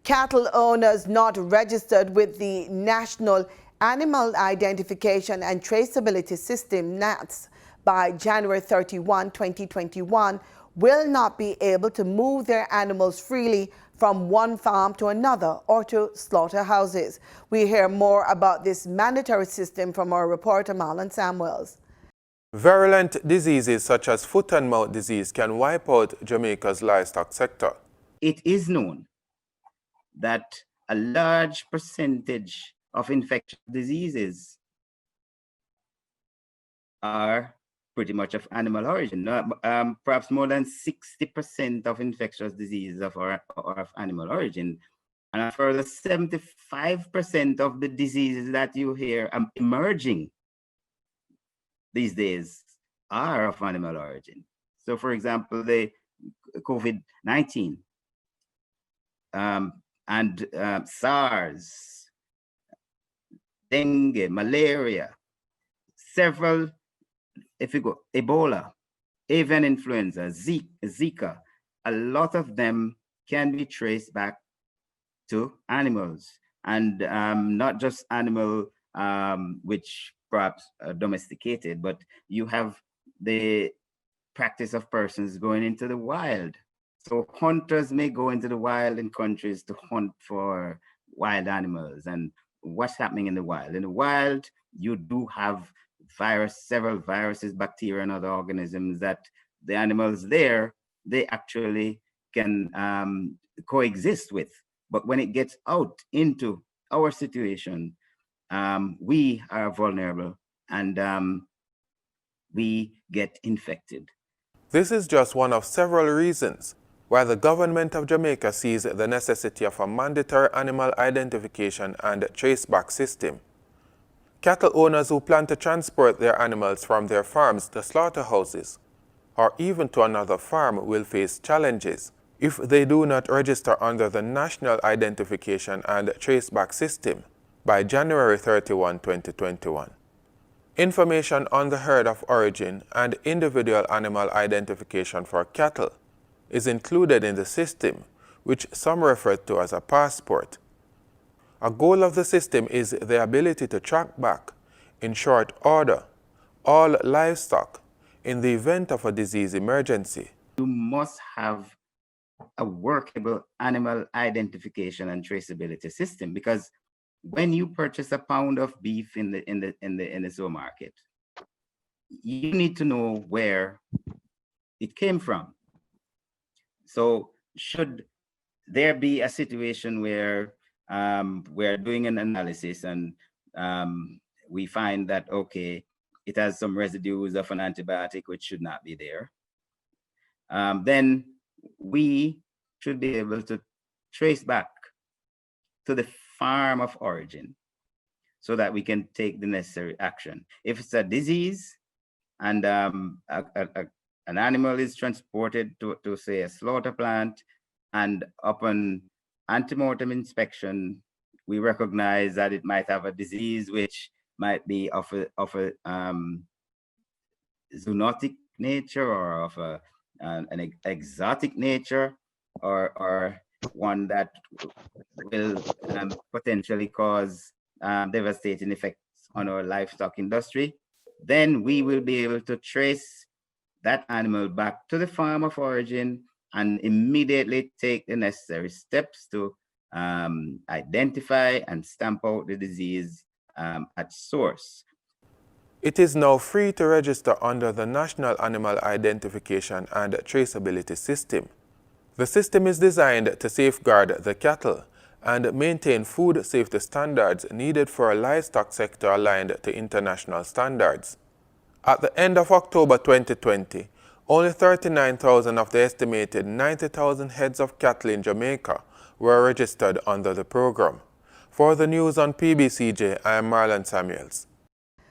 Cattle owners not registered with the National Animal Identification and Traceability System, NAITS, by January 31, 2021 will not be able to move their animals freely from one farm to another or to slaughterhouses. We hear more about this mandatory system from our reporter Marlon Samuels. Virulent diseases such as foot and mouth disease can wipe out Jamaica's livestock sector. It is known that a large percentage of infectious diseases are pretty much of animal origin. Perhaps more than 60% of infectious diseases are of animal origin. And a further 75% of the diseases that you hear emerging these days are of animal origin. So for example, the COVID-19 and SARS, dengue, malaria, several, if you go, Ebola, avian influenza, Zika, a lot of them can be traced back to animals, and not just animal which perhaps are domesticated, but you have the practice of persons going into the wild. So hunters may go into the wild in countries to hunt for wild animals. And what's happening in the wild? In the wild, you do have several viruses, bacteria, and other organisms that the animals there, they actually can coexist with. But when it gets out into our situation, we are vulnerable and we get infected. This is just one of several reasons why the government of Jamaica sees the necessity of a mandatory animal identification and traceback system. Cattle owners who plan to transport their animals from their farms to slaughterhouses or even to another farm will face challenges if they do not register under the National Identification and Traceback System by January 31, 2021. Information on the herd of origin and individual animal identification for cattle is included in the system, which some refer to as a passport. A goal of the system is the ability to track back, in short order, all livestock in the event of a disease emergency. You must have a workable animal identification and traceability system, because when you purchase a pound of beef in the supermarket, you need to know where it came from. So should there be a situation where we're doing an analysis and we find that, okay, it has some residues of an antibiotic which should not be there, then we should be able to trace back to the farm of origin so that we can take the necessary action. If it's a disease and an animal is transported to say a slaughter plant, and upon antemortem inspection, we recognize that it might have a disease which might be of a zoonotic nature or of an exotic nature, or one that will potentially cause devastating effects on our livestock industry, then we will be able to trace that animal back to the farm of origin and immediately take the necessary steps to identify and stamp out the disease at source. It is now free to register under the National Animal Identification and Traceability System. The system is designed to safeguard the cattle and maintain food safety standards needed for a livestock sector aligned to international standards. At the end of October 2020, only 39,000 of the estimated 90,000 heads of cattle in Jamaica were registered under the program. For the news on PBCJ, I am Marlon Samuels.